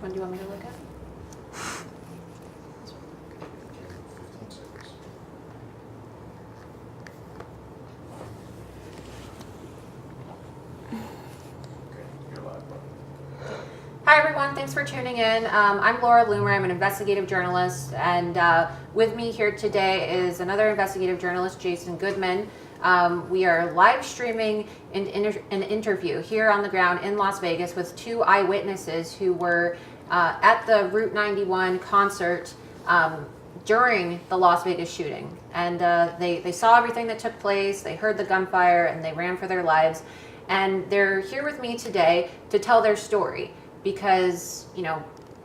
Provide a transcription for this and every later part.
one do you want me to look at? Hi everyone, thanks for tuning in. I'm LauraLoomer, I'm an investigative journalist, and with me here today is another investigative journalist, Jason Goodman. We are live streaming an interview here on the ground in Las Vegas with two eyewitnesses who were at the Route 91 concert during the Las Vegas shooting. And they saw everything that took place, they heard the gunfire, and they ran for their lives. And they're here with me today to tell their story. Because, you know,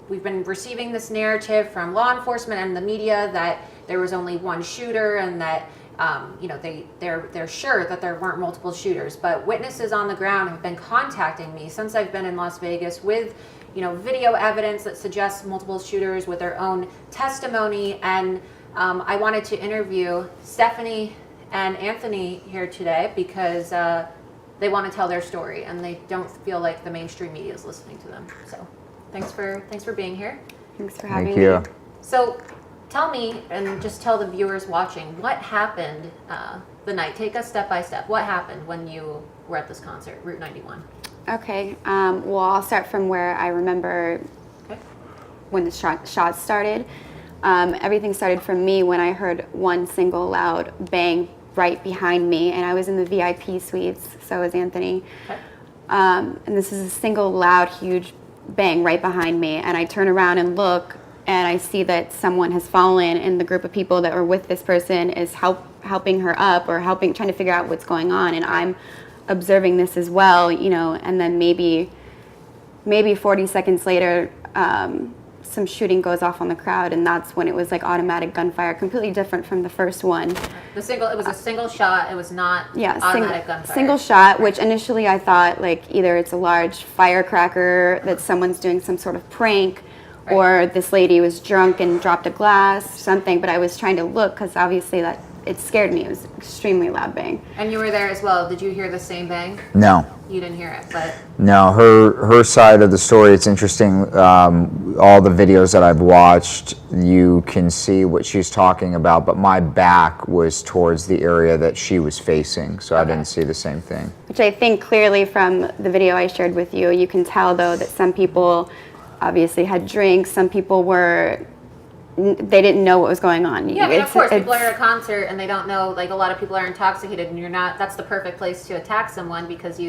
we've been receiving this narrative from law enforcement and the media that there was only one shooter and that, you know, they're sure that there weren't multiple shooters. But witnesses on the ground have been contacting me since I've been in Las Vegas with, you know, video evidence that suggests multiple shooters with their own testimony. And I wanted to interview Stephanie and Anthony here today because they want to tell their story and they don't feel like the mainstream media is listening to them. So thanks for being here. Thanks for having me. Thank you. So tell me, and just tell the viewers watching, what happened the night? Take us step by step. What happened when you were at this concert, Route 91? Okay, well, I'll start from where I remember when the shots started. Everything started from me when I heard one single loud bang right behind me, and I was in the VIP suites, so was Anthony. Okay. And this is a single loud, huge bang right behind me, and I turn around and look, and I see that someone has fallen, and the group of people that were with this person is helping her up or trying to figure out what's going on, and I'm observing this as well, you know, and then maybe 40 seconds later, some shooting goes off on the crowd, and that's when it was like automatic gunfire, completely different from the first one. It was a single shot. It was not automatic gunfire. Single shot, which initially I thought like either it's a large firecracker that someone's doing some sort of prank, or this lady was drunk and dropped a glass, something. But I was trying to look because obviously that it scared me. It was an extremely loud bang. And you were there as well. Did you hear the same bang? No. You didn't hear it, but No, her side of the story, it's interesting. All the videos that I've watched, you can see what she's talking about, but my back was towards the area that she was facing, so I didn't see the same thing. Which I think clearly from the video I shared with you, you can tell though that some people obviously had drinks, some people they didn't know what was going on. Yeah, I mean, of course, people are at a concert and they don't know, like a lot of people are intoxicated and that's the perfect place to attack someone because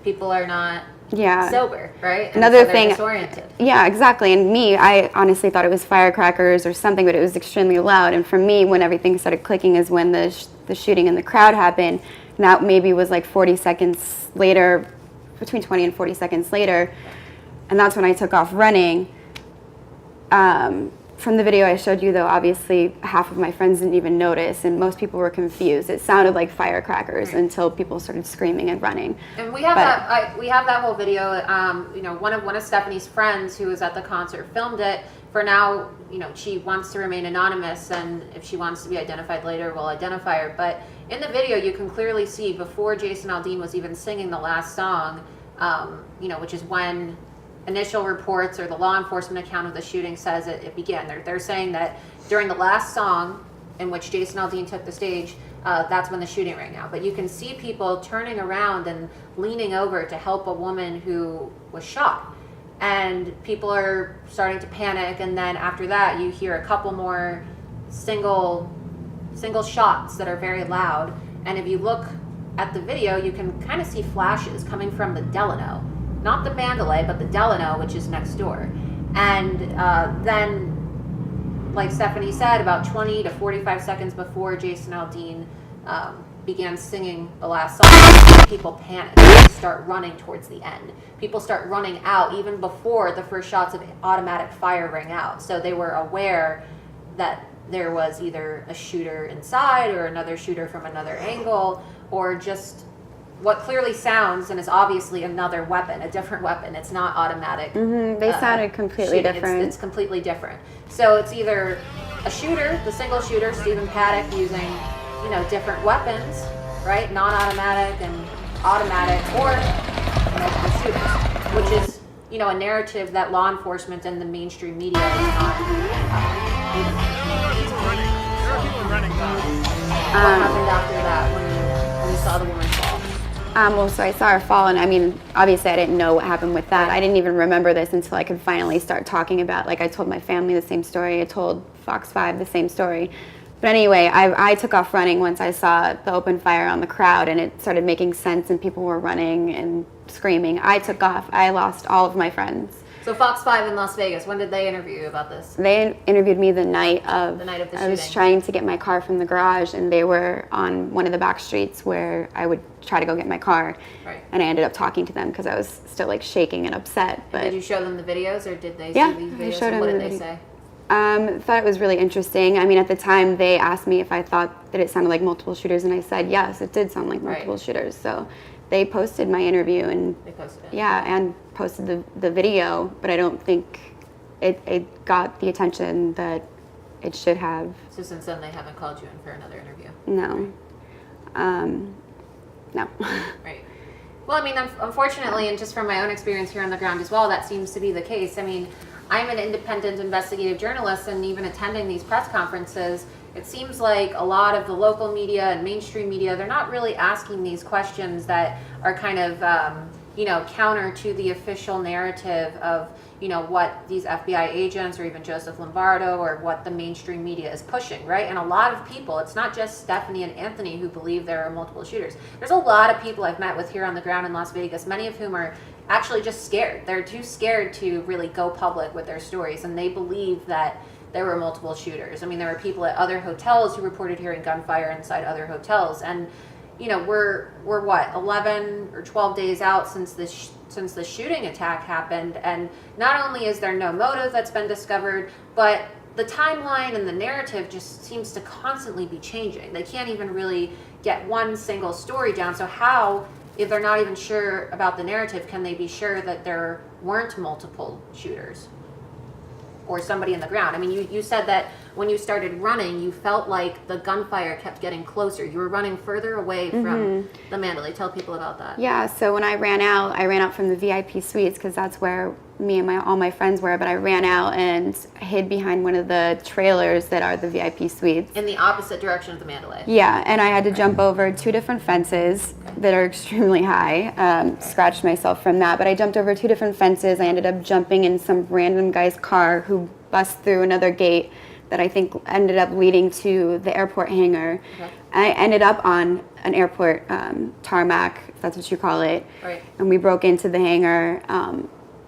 people are not sober, right? And Another so thing, disoriented. Yeah, exactly. And me, I honestly thought it was firecrackers or something, but it was extremely loud. And for me, when everything started clicking is when the shooting in the crowd happened. And that maybe was like 40 seconds later, between 20 and 40 seconds later. And that's when I took off running. From the video I showed you, though, obviously half of my friends didn't even notice, and most people were confused. It sounded like firecrackers until people started screaming and running. And we have that whole video. You know, one of Stephanie's friends who was at the concert filmed it. For now, you know, she wants to remain anonymous, and if she wants to be identified later, we'll identify her. But in the video, you can clearly see before Jason Aldean was even singing the last song, you know, which is when initial reports or the law enforcement account of the shooting says it began. They're saying that during the last song in which Jason Aldean took the stage, that's when the shooting rang out. But you can see people turning around and leaning over to help a woman who was shot. And people are starting to panic, and then after that you hear a couple more single shots that are very loud. And if you look at the video, you can kind of see flashes coming from the Delano. Not the Mandalay, but the Delano, which is next door. And then, like Stephanie said, about 20 to 45 seconds before Jason Aldean began singing the last song, people panic. They start running towards the end. People start running out even before the first shots of automatic fire rang out. So they were aware that there was either a shooter inside or another shooter from another angle, or just what clearly sounds and is obviously another weapon, a different weapon. It's not automatic. They sounded completely different. It's completely different. So it's either a shooter, the single shooter, Stephen Paddock, using, you know, different weapons, right? Non-automatic and automatic, or multiple shooters, which is a narrative that law enforcement and the mainstream media is not. What happened after that when you saw the woman fall? Well, so I saw her fall, and I mean, obviously I didn't know what happened with that. I didn't even remember this until I could finally start talking about, like, I told my family the same story, I told Fox 5 the same story. But anyway, I took off running once I saw the open fire on the crowd, and it started making sense, and people were running and screaming. I took off. I lost all of my friends. So Fox 5 in Las Vegas, when did they interview you about this? They interviewed me the night of the shooting. I was trying to get my car from the garage, and they were on one of the back streets where I would try to go get my car. Right. And I ended up talking to them because I was still like shaking and upset. But did you show them the videos, or did they yeah, see these videos? I showed them what did the they video. say? Thought it was really interesting. I mean, at the time, they asked me if I thought that it sounded like multiple shooters, and I said yes, it did sound like multiple shooters. So they posted my interview, and They posted it. yeah, and posted the video, but I don't think it got the attention that it should have. So since then, they haven't called you in for another interview? No. No. Right. Well, I mean, unfortunately, and just from my own experience here on the ground as well, that seems to be the case. I mean, I'm an independent investigative journalist, and even attending these press conferences, it seems like a lot of the local media and mainstream media, they're not really asking these questions that are kind of, counter to the official narrative of, what these FBI agents or even Joseph Lombardo or what the mainstream media is pushing, right? And a lot of people, it's not just Stephanie and Anthony who believe there are multiple shooters. There's a lot of people I've met with here on the ground in Las Vegas, many of whom are actually just scared. They're too scared to really go public with their stories, and they believe that there were multiple shooters. I mean, there were people at other hotels who reported hearing gunfire inside other hotels, and we're what, 11 or 12 days out since the shooting attack happened, and not only is there no motive that's been discovered, but the timeline and the narrative just seems to constantly be changing. They can't even really get one single story down. So how, if they're not even sure about the narrative, can they be sure that there weren't multiple shooters or somebody in the ground? I mean, you said that when you started running, you felt like the gunfire kept getting closer. You were running further away from the Mandalay. Tell people about that. Yeah, so when I ran out from the VIP suites because that's where me and all my friends were, but I ran out and hid behind one of the trailers that are the VIP suites. In the opposite direction of the Mandalay. Yeah, and I had to jump over 2 different fences that are extremely high. Scratched myself from that, but I jumped over 2 different fences. I ended up jumping in some random guy's car who bust through another gate that I think ended up leading to the airport hangar. Okay. I ended up on an airport tarmac, if that's what you call it. Right. And we broke into the hangar.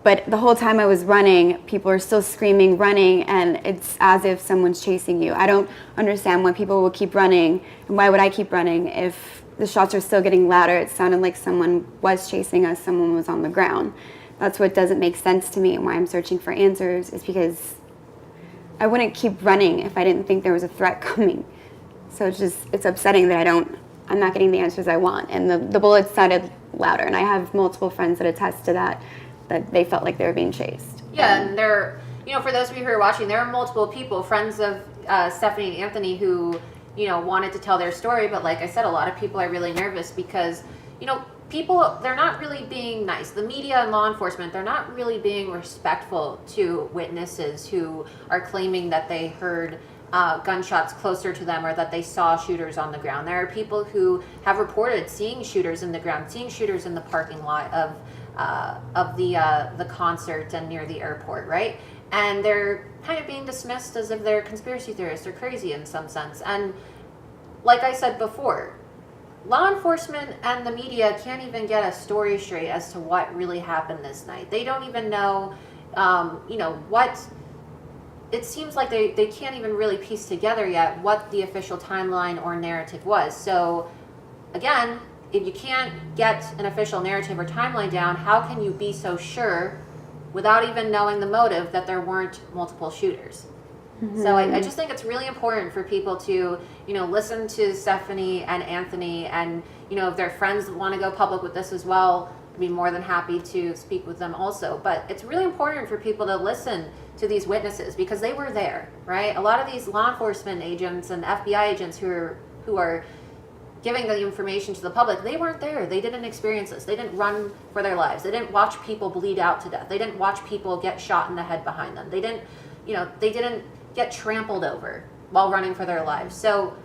But the whole time I was running, people are still screaming, running, and it's as if someone's chasing you. I don't understand why people will keep running, and why would I keep running if the shots are still getting louder? It sounded like someone was chasing us, someone was on the ground. That's what doesn't make sense to me, and why I'm searching for answers is because I wouldn't keep running if I didn't think there was a threat coming. So it's upsetting that I'm not getting the answers I want, and the bullets sounded louder, and I have multiple friends that attest to that they felt like they were being chased. Yeah, and there, for those of you who are watching, there are multiple people, friends of Stephanie and Anthony, who, wanted to tell their story, but like I said, a lot of people are really nervous because, people, they're not really being nice. The media and law enforcement, they're not really being respectful to witnesses who are claiming that they heard gunshots closer to them or that they saw shooters on the ground. There are people who have reported seeing shooters in the ground, seeing shooters in the parking lot of the concert and near the airport, right? And they're kind of being dismissed as if they're conspiracy theorists or crazy in some sense. And like I said before, law enforcement and the media can't even get a story straight as to what really happened this night. They don't even know, what. It seems like they can't even really piece together yet what the official timeline or narrative was. So, again, if you can't get an official narrative or timeline down, how can you be so sure without even knowing the motive that there weren't multiple shooters? Mm-hmm. So I just think it's really important for people to, listen to Stephanie and Anthony, and, if their friends want to go public with this as well, I'd be more than happy to speak with them also. But it's really important for people to listen to these witnesses because they were there, right? A lot of these law enforcement agents and FBI agents who are giving the information to the public, they weren't there. They didn't experience this. They didn't run for their lives. They didn't watch people bleed out to death. They didn't watch people get shot in the head behind them. They didn't, they didn't get trampled over while running for their lives. So,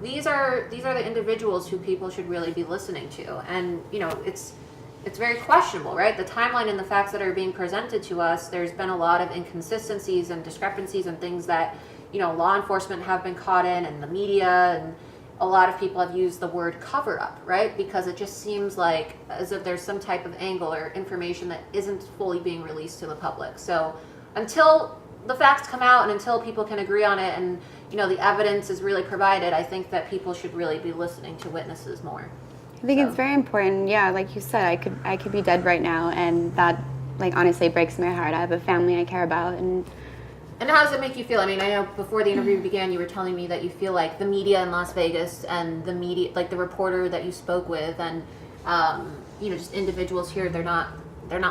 these are the individuals who people should really be listening to. And, it's very questionable, right? The timeline and the facts that are being presented to us, there's been a lot of inconsistencies and discrepancies and things that, law enforcement have been caught in, and the media, and a lot of people have used the word cover up, right? Because it just seems like as if there's some type of angle or information that isn't fully being released to the public. So until the facts come out and until people can agree on it and, the evidence is really provided, I think that people should really be listening to witnesses more. I think it's very important. Yeah, like you said, I could be dead right now, and that, honestly breaks my heart. I have a family I care about, and how does it make you feel? I mean, I know before the interview began, you were telling me that you feel like the media in Las Vegas and the media, like the reporter that you spoke with, and just individuals here, they're not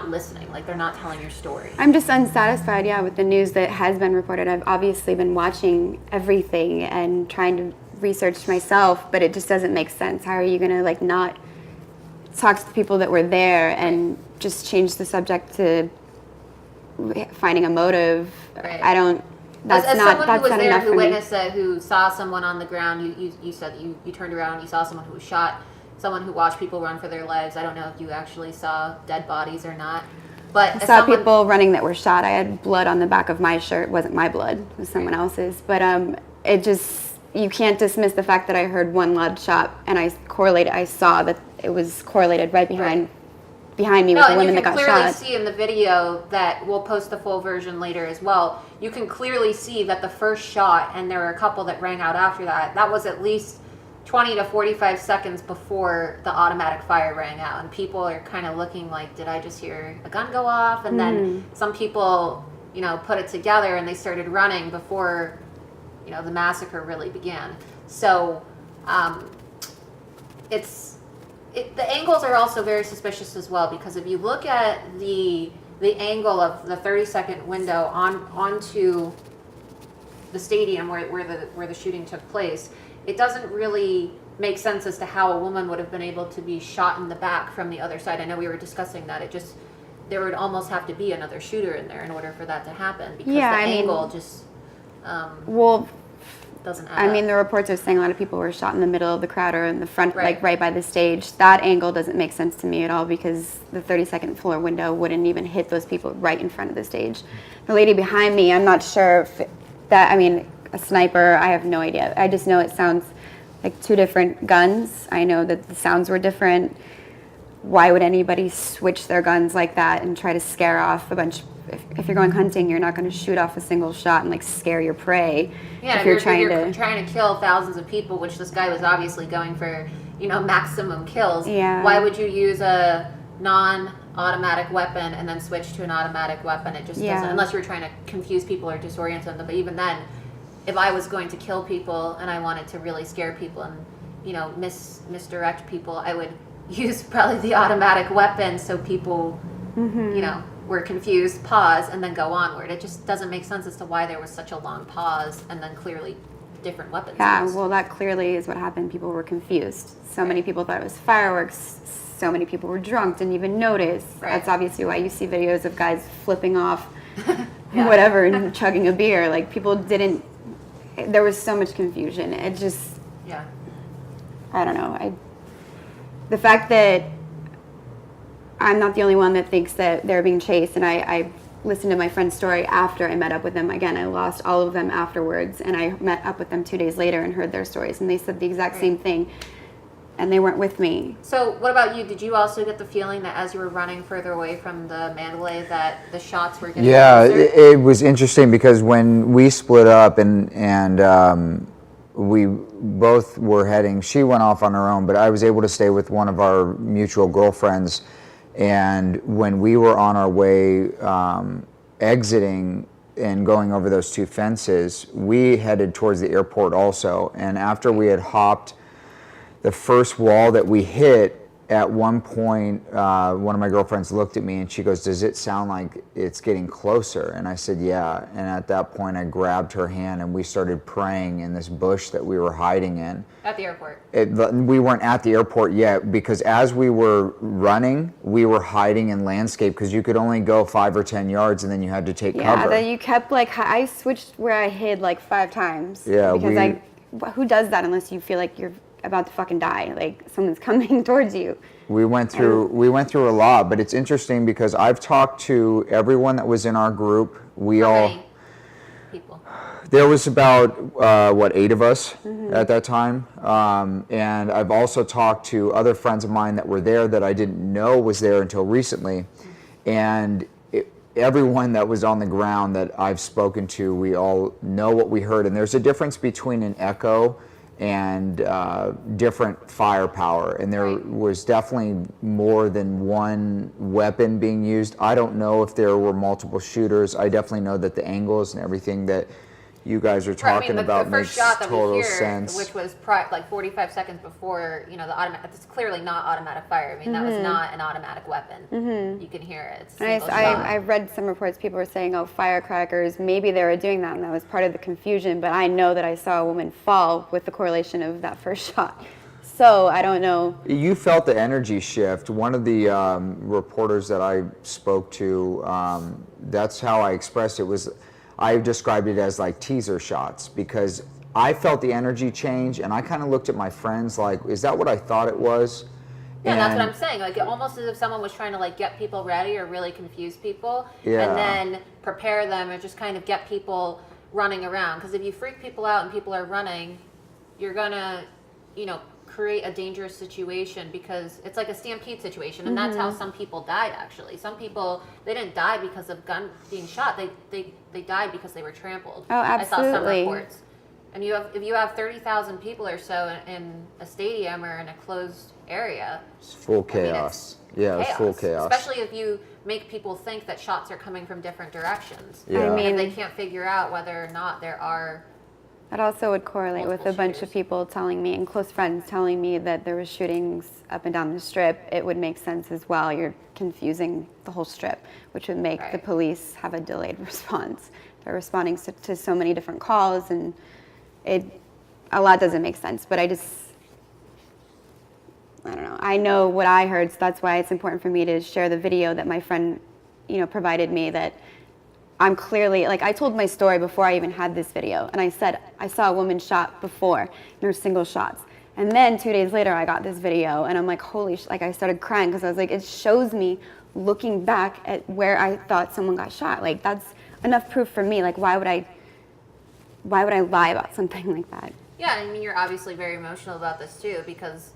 listening. Like, they're not telling your story. I'm just unsatisfied, with the news that has been reported. I've obviously been watching everything and trying to research myself, but it just doesn't make sense. How are you going to not talk to the people that were there and just change the subject to finding a motive? Right. I don't. That's as not. Someone That's who was not there, enough who for me. witnessed it, who saw someone on the ground. You said you turned around, you saw someone who was shot. Someone who watched people run for their lives. I don't know if you actually saw dead bodies or not, but I saw people running that were shot. I had blood on the back of my shirt. It wasn't my blood. It was someone else's. But it just, you can't dismiss the fact that I heard one loud shot, and I saw that it was correlated right behind me with the women that got shot. You can clearly see in the video that we'll post the full version later as well. You can clearly see that the first shot, and there were a couple that rang out after that, that was at least 20 to 45 seconds before the automatic fire rang out, and people are kind of looking like, did I just hear a gun go off? And then some people, put it together and they started running before, the massacre really began. So the angles are also very suspicious as well, because if you look at the angle of the 30-second window onto the stadium where the shooting took place, it doesn't really make sense as to how a woman would have been able to be shot in the back from the other side. I know we were discussing that. There would almost have to be another shooter in there in order for that to happen, because angle just doesn't add up. The reports are saying a lot of people were shot in the middle of the crowd or in the front, right by the stage. That angle doesn't make sense to me at all, because the 32nd floor window wouldn't even hit those people right in front of the stage. The lady behind me, I'm not sure if a sniper, I have no idea. I just know it sounds like two different guns. I know that the sounds were different. Why would anybody switch their guns like that and try to scare off a bunch? If you're going hunting, you're not going to shoot off a single shot and scare your prey. Yeah, if you're trying to kill thousands of people, which this guy was obviously going for, maximum kills. Yeah. Why would you use a non-automatic weapon and then switch to an automatic weapon? It just doesn't, unless you're trying to confuse people or disorient them. But even then, if I was going to kill people and I wanted to really scare people and, misdirect people, I would use probably the automatic weapon so people, were confused, pause, and then go onward. It just doesn't make sense as to why there was such a long pause and then clearly different weapons. Yeah, well, that clearly is what happened. People were confused. So many people thought it was fireworks. So many people were drunk, didn't even notice. Right. That's obviously why you see videos of guys flipping off whatever and chugging a beer. People didn't. There was so much confusion. It just. Yeah. I don't know. The fact that I'm not the only one that thinks that they're being chased, and I listened to my friend's story after I met up with them. Again, I lost all of them afterwards, and I met up with them 2 days later and heard their stories, and they said the exact same thing, and they weren't with me. So what about you? Did you also get the feeling that as you were running further away from the Mandalay that the shots were getting closer? It was interesting, because when we split up and we both were heading, she went off on her own, but I was able to stay with one of our mutual girlfriends. And when we were on our way exiting and going over those two fences, we headed towards the airport also. And after we had hopped the first wall that we hit, at one point, one of my girlfriends looked at me and she goes, "Does it sound like it's getting closer?" And I said, "Yeah." And at that point, I grabbed her hand and we started praying in this bush that we were hiding in. At the airport. We weren't at the airport yet, because as we were running, we were hiding in landscape, because you could only go 5 or 10 yards and then you had to take Yeah, cover. that you kept like, I switched where I hid like 5 times. Yeah, because who does that unless you feel like you're about to fucking die, like someone's coming towards you? We went through a lot, but it's interesting because I've talked to everyone that was in our group. How many people? There was about 8 of us at that time, and I've also talked to other friends of mine that were there that I didn't know was there until recently, and everyone that was on the ground that I've spoken to, we all know what we heard, and there's a difference between an echo and different firepower, and there was definitely more than one weapon being used. I don't know if there were multiple shooters. I definitely know that the angles and everything that you guys are talking about the makes first shot that total we hear, sense. which was like 45 seconds before, the automatic. It's clearly not automatic fire. I mean, that was not an automatic weapon. You can hear it. It's a single shot. I read some reports. People were saying, "Oh, firecrackers." Maybe they were doing that, and that was part of the confusion. But I know that I saw a woman fall with the correlation of that first shot. So I don't know. You felt the energy shift. One of the reporters that I spoke to, that's how I expressed it. I described it as like teaser shots, because I felt the energy change, and I kind of looked at my friends like, is that what I thought it was? Yeah, that's what I'm saying. Like, almost as if someone was trying to like get people ready or really confuse people, Yeah. and then prepare them or just kind of get people running around. Because if you freak people out and people are running, you're gonna, create a dangerous situation, because it's like a stampede situation, and that's how some people died. Actually, some people, they didn't die because of gun being shot. They died because they were trampled. Oh, absolutely. I saw some reports. And if you have 30,000 people or so in a stadium or in a closed area, It's full chaos. It's full chaos. Especially if you make people think that shots are coming from different directions. Yeah. I mean, And they can't figure out whether or not there are. That also would correlate with a bunch of people telling me, and close friends telling me, that there was shootings up and down the strip. It would make sense as well. You're confusing the whole strip, which would make the police have a delayed response. They're responding to so many different calls, and a lot doesn't make sense. But I don't know. I know what I heard, so that's why it's important for me to share the video that my friend, provided me, that I'm clearly, like, I told my story before I even had this video, and I said I saw a woman shot before, and there were single shots. And then 2 days later, I got this video, and I'm like, holy like, I started crying, because I was like, it shows me looking back at where I thought someone got shot. Like, that's enough proof for me. Like, why would I lie about something like that? Yeah, I mean, you're obviously very emotional about this too, because,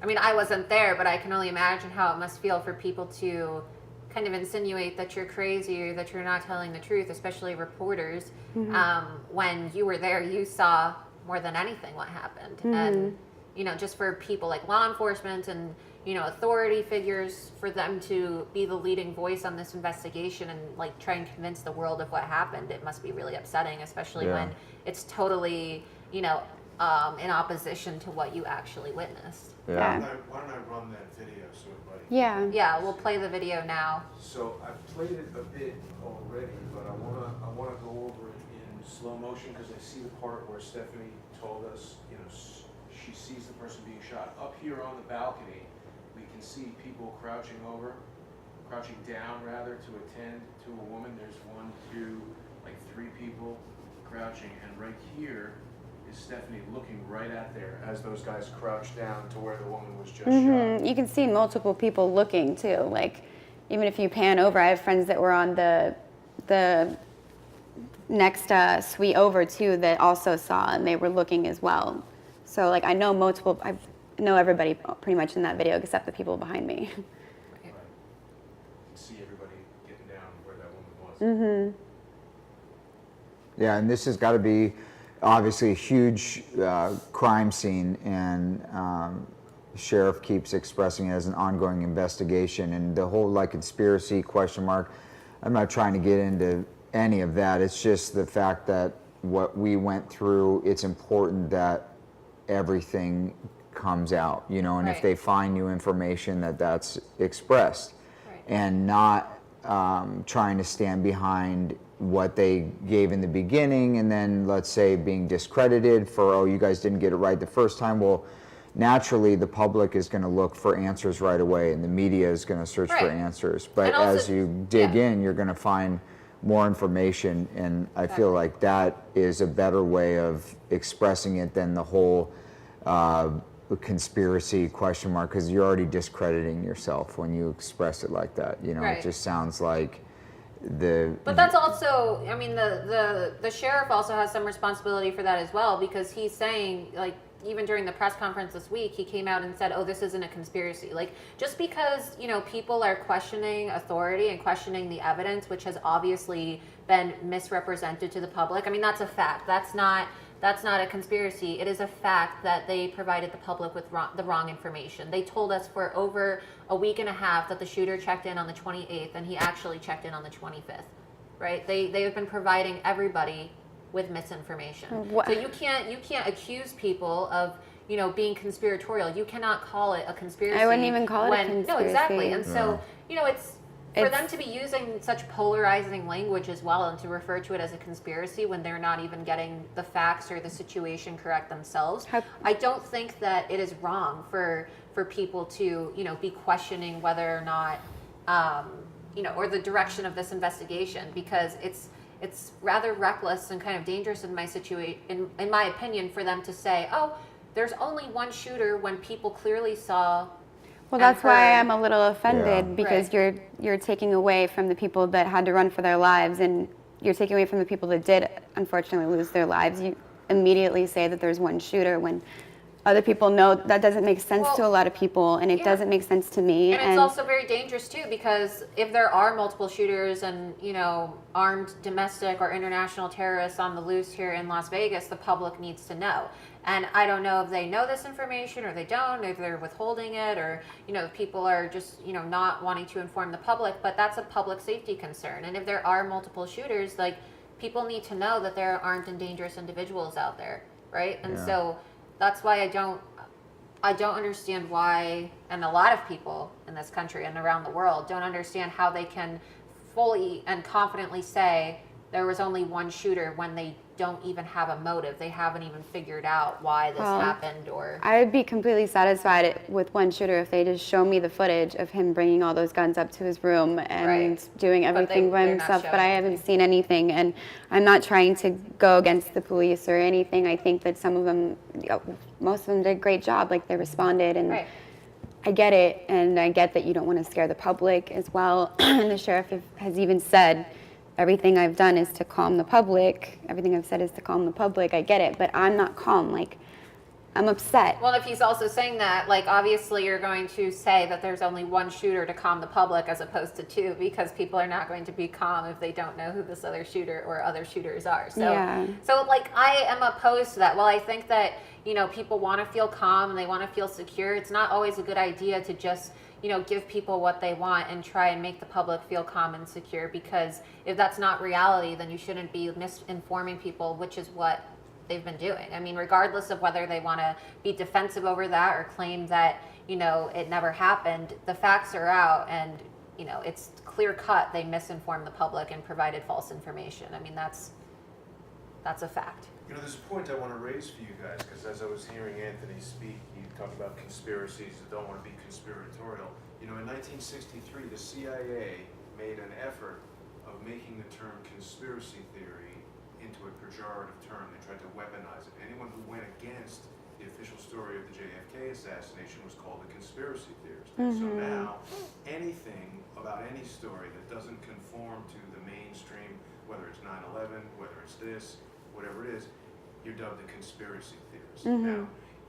I mean, I wasn't there, but I can only imagine how it must feel for people to kind of insinuate that you're crazy or that you're not telling the truth, especially reporters. When you were there, you saw more than anything what happened. And, just for people like law enforcement and, authority figures, for them to be the leading voice on this investigation and like try and convince the world of what happened, it must be really upsetting, especially when it's totally, in opposition to what you actually witnessed. Yeah. Why don't I run that video so everybody... Yeah, we'll play the video now. So I've played it a bit already, but I wanna go over it in slow motion, because I see the part where Stephanie told us, she sees the person being shot. Up here on the balcony, we can see people crouching down rather, to attend to a woman. There's 1, 2, like 3 people crouching, and right here is Stephanie looking right at there as those guys crouch down to where the woman was just shot. You can see multiple people looking too. Like, even if you pan over, I have friends that were on the next suite over too that also saw, and they were looking as well. So like, I know everybody pretty much in that video except the people behind me. Right. You can see everybody getting down where that woman was. Yeah, and this has got to be obviously a huge crime scene, and the sheriff keeps expressing it as an ongoing investigation, and the whole like conspiracy question mark. I'm not trying to get into any of that. It's just the fact that what we went through, it's important that everything comes out, you know, and if Right. they find new information that's expressed, Right. and not trying to stand behind what they gave in the beginning, and then let's say being discredited for, oh, you guys didn't get it right the first time. Well, naturally the public is going to look for answers right away, and the media is going to search for Right. answers. But And also- as you dig yeah. in, you're going to find more information, and I feel Exactly. like that is a better way of expressing it than the whole conspiracy question mark, because you're already discrediting yourself when you express it like that. You know, Right. it just sounds like But that's also, I mean, the sheriff also has some responsibility for that as well, because he's saying, like, even during the press conference this week, he came out and said, oh, this isn't a conspiracy. Like, just because, you know, people are questioning authority and questioning the evidence, which has obviously been misrepresented to the public, I mean, that's a fact. That's not a conspiracy. It is a fact that they provided the public with the wrong information. They told us for over a week and a half that the shooter checked in on the 28th, and he actually checked in on the 25th, right? They have been providing everybody with misinformation. What- So you can't accuse people of, you know, being conspiratorial. You cannot call it a conspiracy. I wouldn't even call it a No, conspiracy. exactly. And so, you know, it's for It's- them to be using such polarizing language as well, and to refer to it as a conspiracy when they're not even getting the facts or the situation correct themselves. I don't think that it is wrong for people to, you know, be questioning whether or not, you know, or the direction of this investigation, because it's rather reckless and kind of dangerous in in my opinion, for them to say, oh, there's only one shooter when people clearly saw. Well, that's why heard. I'm a little offended, Yeah. because Right. you're taking away from the people that had to run for their lives, and you're taking away from the people that did unfortunately lose their lives. You immediately say that there's one shooter when other people know that doesn't make sense to a Well, lot of people, and it yeah. doesn't make sense to me. And it's also very dangerous too, because if there are multiple shooters and, you know, armed domestic or international terrorists on the loose here in Las Vegas, the public needs to know. And I don't know if they know this information or they don't, if they're withholding it, or, you know, people are just, you know, not wanting to inform the public, but that's a public safety concern. And if there are multiple shooters, like, people need to know that there are armed and dangerous individuals out there, right? And Yeah. so that's why I don't understand why, and a lot of people in this country and around the world don't understand how they can fully and confidently say there was only one shooter when they don't even have a motive. They haven't even figured out why this happened, or I would be completely satisfied with one shooter if they just show me the footage of him bringing all those guns up to his room and Right. doing everything by they're not himself, but showing I haven't seen anything, and I'm not trying to go against the police or anything. I think that some of them, most of them did a great job, like they responded, and right. I get it, and I get that you don't want to scare the public as well. And the sheriff has even said, everything I've done is to calm the public. Everything I've said is to calm the public. I get it, but I'm not calm. Like, I'm upset. Well, if he's also saying that, like, obviously you're going to say that there's only one shooter to calm the public as opposed to two, because people are not going to be calm if they don't know who this other shooter or other shooters are. So, Yeah. so like, I am opposed to that. Well, I think that, you know, people want to feel calm and they want to feel secure. It's not always a good idea to just, you know, give people what they want and try and make the public feel calm and secure, because if that's not reality, then you shouldn't be misinforming people, which is what they've been doing. I mean, regardless of whether they want to be defensive over that or claim that, you know, it never happened, the facts are out, and, you know, it's clear cut they misinformed the public and provided false information. I mean, that's a fact. You know, there's a point I want to raise for you guys, because as I was hearing Anthony speak, he talked about conspiracies that don't want to be conspiratorial. You know, in 1963, the CIA made an effort of making the term conspiracy theory into a pejorative term. They tried to weaponize it. Anyone who went against the official story of the JFK assassination was called a conspiracy theorist. And so now, anything about any story that doesn't conform to the mainstream, whether it's 9/11, whether it's this, whatever it is, you're dubbed a conspiracy theorist. Now,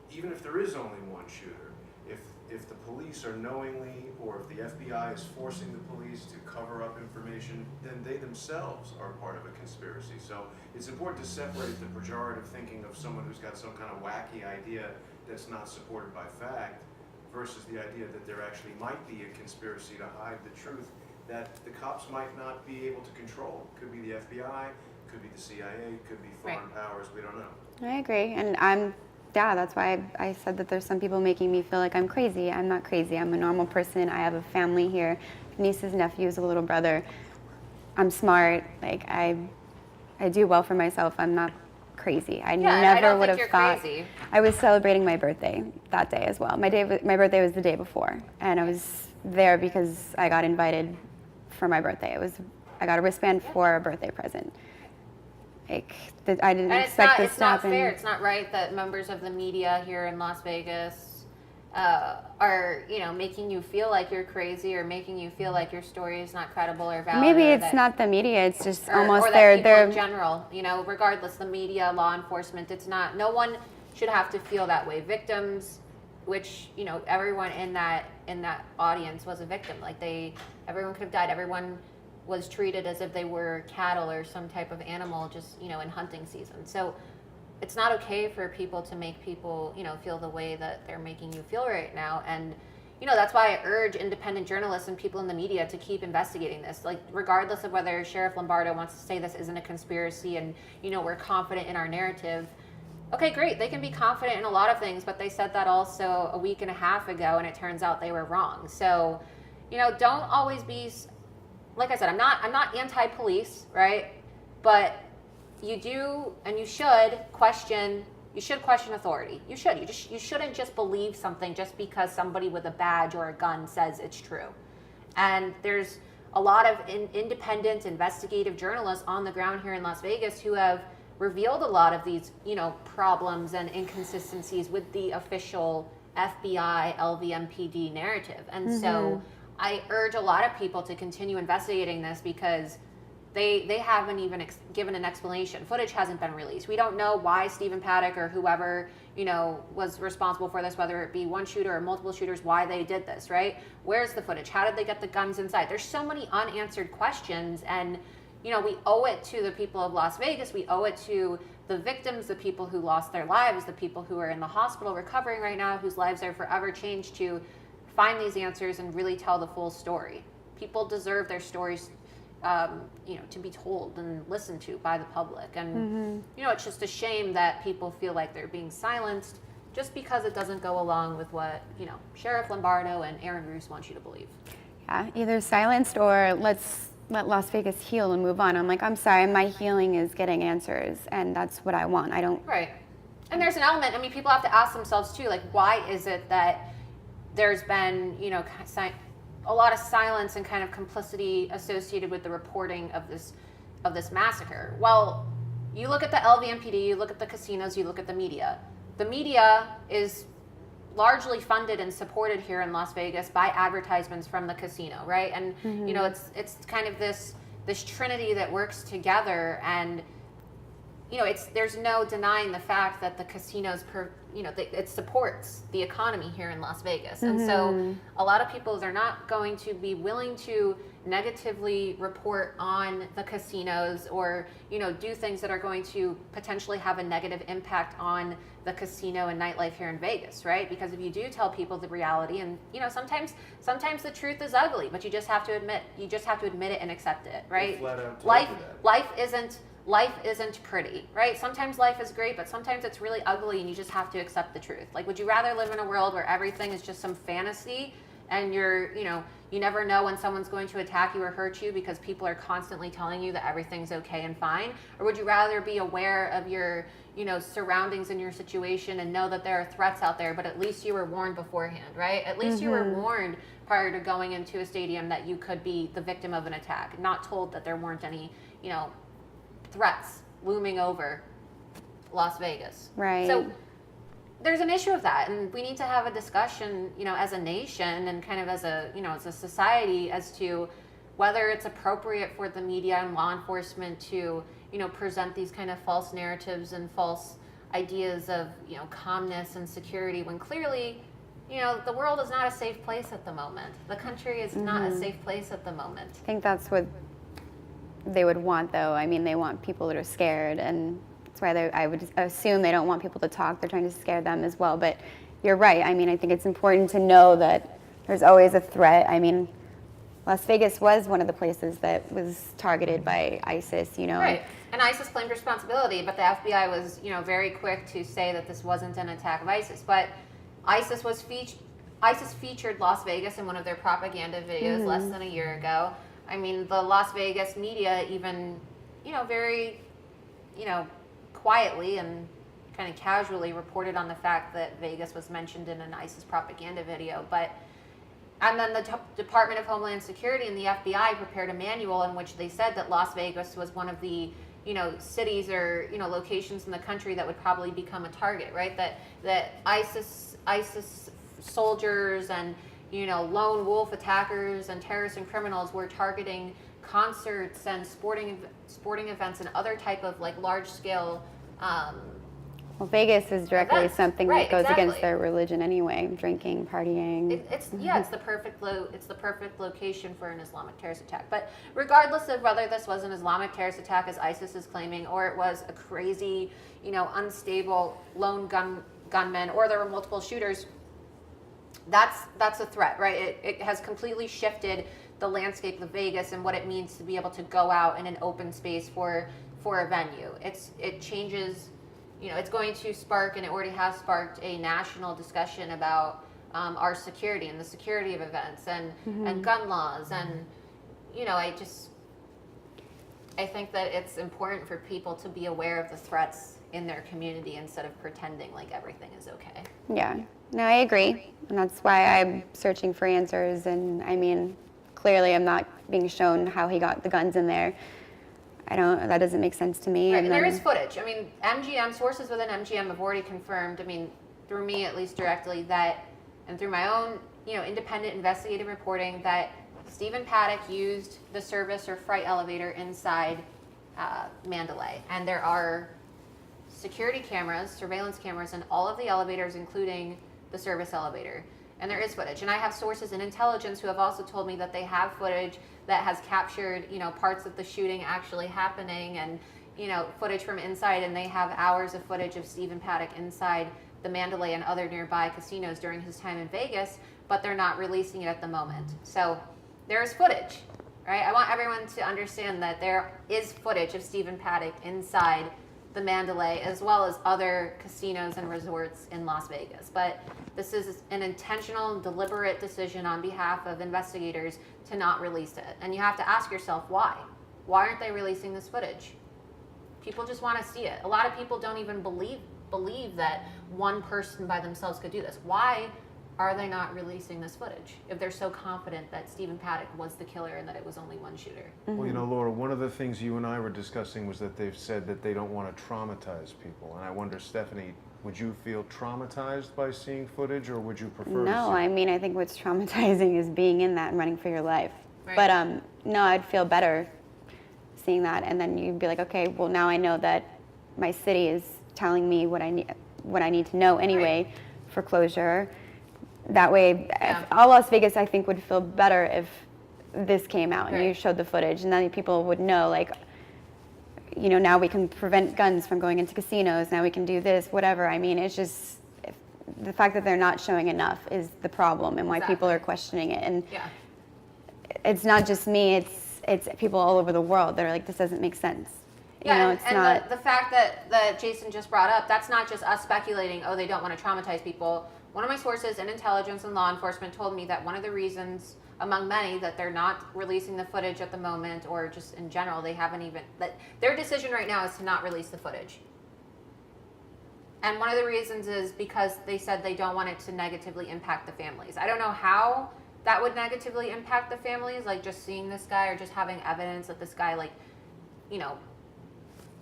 even if there is only one shooter, if the police are knowingly, or if the FBI is forcing the police to cover up information, then they themselves are part of a conspiracy. So it's important to separate the pejorative thinking of someone who's got some kind of wacky idea that's not supported by fact, versus the idea that there actually might be a conspiracy to hide the truth that the cops might not be able to control. Could be the FBI, could be the CIA, could be foreign powers, we don't know. I agree, and I'm yeah, that's why I said that there's some people making me feel like I'm crazy. I'm not crazy. I'm a normal person. I have a family here, nieces, nephews, a little brother. I'm smart. Like I do well for myself. I'm not crazy. I Yeah, and never I don't would think have you're thought. crazy. I was celebrating my birthday that day as well. My birthday was the day before, and I was there because I got invited for my birthday. I got a wristband for a birthday present. Like I didn't And expect this it's to not happen. fair. It's not right that members of the media here in Las Vegas are, making you feel like you're crazy or making you feel like your story is not credible or valid. Maybe or it's that, not the media. It's just or, almost or that people they're in general, regardless, the media, law enforcement, it's not, no one should have to feel that way. Victims, which, everyone in that audience was a victim. Like everyone could have died. Everyone was treated as if they were cattle or some type of animal just, in hunting season. So it's not okay for people to make people, feel the way that they're making you feel right now. And, that's why I urge independent journalists and people in the media to keep investigating this. Like, regardless of whether Sheriff Lombardo wants to say this isn't a conspiracy and, we're confident in our narrative. Okay, great. They can be confident in a lot of things, but they said that also a week and a half ago, and it turns out they were wrong. So, don't always be, like I said, I'm not anti-police, right? But you do, and you should question authority. You shouldn't just believe something just because somebody with a badge or a gun says it's true. And there's a lot of independent investigative journalists on the ground here in Las Vegas who have revealed a lot of these, problems and inconsistencies with the official FBI, LVMPD narrative. And so I urge a lot of people to continue investigating this because they haven't even given an explanation. Footage hasn't been released. We don't know why Stephen Paddock or whoever, was responsible for this, whether it be one shooter or multiple shooters, why they did this, right? Where's the footage? How did they get the guns inside? There's so many unanswered questions, and, we owe it to the people of Las Vegas. We owe it to the victims, the people who lost their lives, the people who are in the hospital recovering right now, whose lives are forever changed, to find these answers and really tell the full story. People deserve their stories to be told and listened to by the public. And, it's just a shame that people feel like they're being silenced just because it doesn't go along with what, Sheriff Lombardo and Aaron Roos want you to believe. Yeah, either silenced or let's let Las Vegas heal and move on. I'm like, I'm sorry, my healing is getting answers, and that's what I want. I don't... Right. And there's an element, people have to ask themselves too, like, why is it that there's been, a lot of silence and kind of complicity associated with the reporting of this massacre? Well, you look at the LVMPD, you look at the casinos, you look at the media. The media is largely funded and supported here in Las Vegas by advertisements from the casino, right? And it's kind of this trinity that works together, and there's no denying the fact that the casinos it supports the economy here in Las Vegas. And so a lot of people, they're not going to be willing to negatively report on the casinos or, do things that are going to potentially have a negative impact on the casino and nightlife here in Vegas, right? Because if you do tell people the reality, and, sometimes the truth is ugly, but you just have to admit it and accept it, right? Flat out told you that. Life isn't pretty, right? Sometimes life is great, but sometimes it's really ugly and you just have to accept the truth. Like, would you rather live in a world where everything is just some fantasy and you never know when someone's going to attack you or hurt you because people are constantly telling you that everything's okay and fine? Or would you rather be aware of your, surroundings and your situation and know that there are threats out there, but at least you were warned beforehand, right? At least you were warned prior to going into a stadium that you could be the victim of an attack, not told that there weren't any, threats looming over Las Vegas. Right. So there's an issue of that, and we need to have a discussion, as a nation and kind of as a society as to whether it's appropriate for the media and law enforcement to, present these kind of false narratives and false ideas of, calmness and security when clearly, the world is not a safe place at the moment. The country is not a safe place at the moment. I think that's what they would want, though. They want people that are scared, and that's why I would assume they don't want people to talk. They're trying to scare them as well. But you're right. I think it's important to know that there's always a threat. Las Vegas was one of the places that was targeted by ISIS, you know. Right. And ISIS claimed responsibility, but the FBI was, very quick to say that this wasn't an attack of ISIS. But ISIS featured Las Vegas in one of their propaganda videos less than a year ago. I mean, the Las Vegas media even, very, quietly and kind of casually reported on the fact that Vegas was mentioned in an ISIS propaganda video. And then the Department of Homeland Security and the FBI prepared a manual in which they said that Las Vegas was one of the, cities or, locations in the country that would probably become a target, right? That ISIS soldiers and, lone wolf attackers and terrorists and criminals were targeting concerts and sporting events and other type of like large scale Well, Vegas is directly events. something Right, that goes exactly. against their religion anyway, drinking, partying. It's the perfect location for an Islamic terrorist attack. But regardless of whether this was an Islamic terrorist attack, as ISIS is claiming, or it was a crazy, unstable lone gunman, or there were multiple shooters, that's a threat, right? It has completely shifted the landscape of Vegas and what it means to be able to go out in an open space for a venue. It changes. It's going to spark, and it already has sparked, a national discussion about our security and the security of events and gun laws. And, I think that it's important for people to be aware of the threats in their community instead of pretending like everything is okay. Yeah, no, I agree. And that's why I'm searching for answers. And I mean, clearly I'm not being shown how he got the guns in there. That doesn't make sense to me. Right, and there is footage. I mean, sources within MGM have already confirmed, through me at least directly, that, and through my own, independent investigative reporting, that Stephen Paddock used the service or freight elevator inside Mandalay. And there are security cameras, surveillance cameras in all of the elevators, including the service elevator. And there is footage. And I have sources in intelligence who have also told me that they have footage that has captured, parts of the shooting actually happening and, footage from inside. And they have hours of footage of Stephen Paddock inside the Mandalay and other nearby casinos during his time in Vegas, but they're not releasing it at the moment. So there is footage, right? I want everyone to understand that there is footage of Stephen Paddock inside the Mandalay, as well as other casinos and resorts in Las Vegas. But this is an intentional, deliberate decision on behalf of investigators to not release it. And you have to ask yourself, why? Why aren't they releasing this footage? People just want to see it. A lot of people don't even believe that one person by themselves could do this. Why are they not releasing this footage if they're so confident that Stephen Paddock was the killer and that it was only one shooter? Well, Laura, one of the things you and I were discussing was that they've said that they don't want to traumatize people. And I wonder, Stephanie, would you feel traumatized by seeing footage, or would you prefer to see? I think what's traumatizing is being in that and running for your life. Right. But no, I'd feel better seeing that, and then you'd be like, okay, well now I know that my city is telling me what I need to know anyway for closure. That way, all Las Vegas, I think, would feel better if this came out and you showed the footage, and then people would know, like, now we can prevent guns from going into casinos. Now we can do this, whatever. I mean, it's just the fact that they're not showing enough is the problem, and why people are questioning it. And it's not just me; it's people all over the world that are like, this doesn't make sense. The fact that Jason just brought up, that's not just us speculating, they don't want to traumatize people. One of my sources in intelligence and law enforcement told me that one of the reasons, among many, that they're not releasing the footage at the moment, or just in general, they haven't even, that their decision right now is to not release the footage. And one of the reasons is because they said they don't want it to negatively impact the families. I don't know how that would negatively impact the families, like just seeing this guy or just having evidence that this guy, like,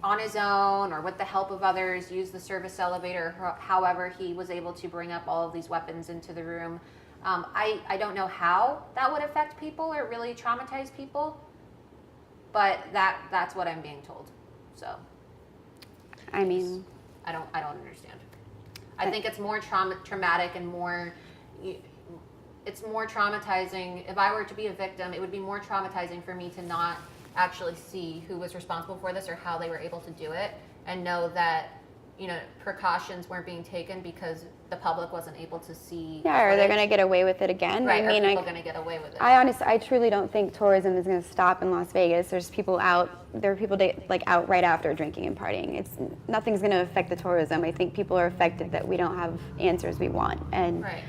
on his own or with the help of others, use the service elevator, however he was able to bring up all of these weapons into the room. I don't know how that would affect people or really traumatize people, but that's what I'm being told. So, I mean, I don't understand. I think it's more traumatic and more. It's more traumatizing. If I were to be a victim, it would be more traumatizing for me to not actually see who was responsible for this or how they were able to do it, and know that precautions weren't being taken because the public wasn't able to see. Yeah, or they're going to get away with it again. Right, I mean, are people going to get away with it? I truly don't think tourism is going to stop in Las Vegas. There's people out, there are people out right after drinking and partying. Nothing's going to affect the tourism. I think people are affected that we don't have answers we want. And right.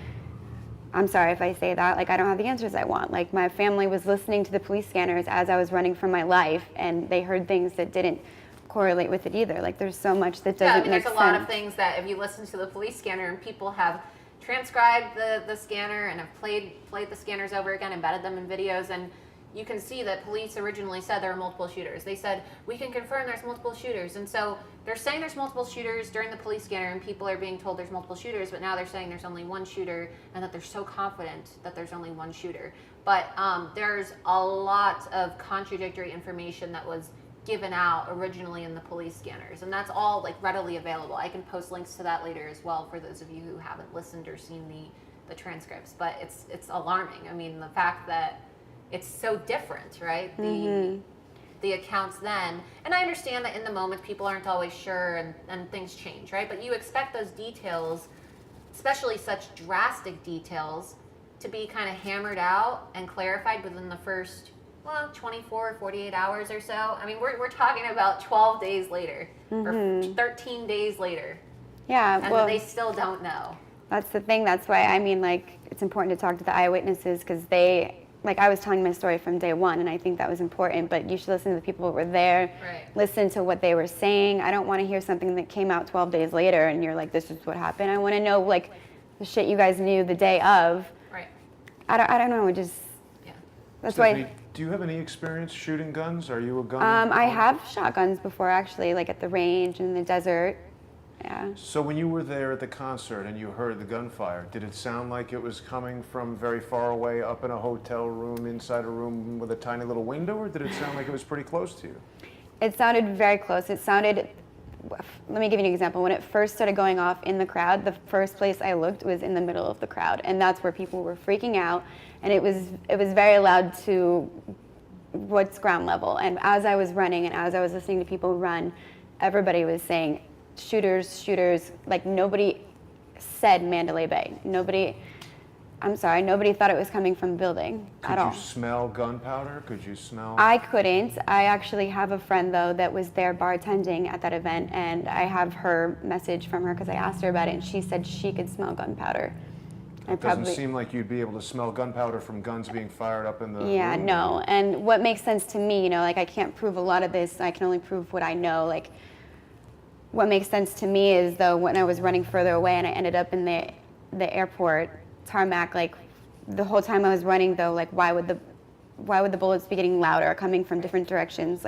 I'm sorry if I say that, I don't have the answers I want. My family was listening to the police scanners as I was running for my life, and they heard things that didn't correlate with it either. There's so much that doesn't make sense. There's a lot of things that if you listen to the police scanner and people have transcribed the scanner and have played the scanners over again, embedded them in videos, and you can see that police originally said there were multiple shooters. They said, we can confirm there's multiple shooters. And so they're saying there's multiple shooters during the police scanner and people are being told there's multiple shooters, but now they're saying there's only one shooter and that they're so confident that there's only one shooter. But there's a lot of contradictory information that was given out originally in the police scanners, and that's all readily available. I can post links to that later as well for those of you who haven't listened or seen the transcripts. But it's alarming. I mean, the fact that it's so different, right? The accounts then, and I understand that in the moment people aren't always sure and things change, right? But you expect those details, especially such drastic details, to be kind of hammered out and clarified within the first 24, 48 hours or so. I mean, we're talking about 12 days later or 13 days later. Yeah, and they still don't know. That's the thing. That's why, it's important to talk to the eyewitnesses because they, I was telling my story from day one, and I think that was important, but you should listen to the people who were there, right. Listen to what they were saying. I don't want to hear something that came out 12 days later and you're like, this is what happened. I want to know, the shit you guys knew the day of. Right. I don't know, that's Stephanie, why. do you have any experience shooting guns? Are you a gun? I have shot guns before, actually, at the range in the desert. Yeah. So when you were there at the concert and you heard the gunfire, did it sound like it was coming from very far away up in a hotel room, inside a room with a tiny little window, or did it sound like it was pretty close to you? It sounded very close. Let me give you an example. When it first started going off in the crowd, the first place I looked was in the middle of the crowd, and that's where people were freaking out, and it was very loud to what's ground level. And as I was running and as I was listening to people run, everybody was saying, shooters, shooters. Nobody said Mandalay Bay. Nobody thought it was coming from the building at all. Could you smell gunpowder? Could you smell? I couldn't. I actually have a friend, though, that was there bartending at that event, and I have her message from her because I asked her about it, and she said she could smell gunpowder. It doesn't seem like you'd be able to smell gunpowder from guns being fired up in the room. No. And what makes sense to me, I can't prove a lot of this. I can only prove what I know. What makes sense to me is, though, when I was running further away and I ended up in the airport tarmac, the whole time I was running, though, why would the bullets be getting louder, coming from different directions?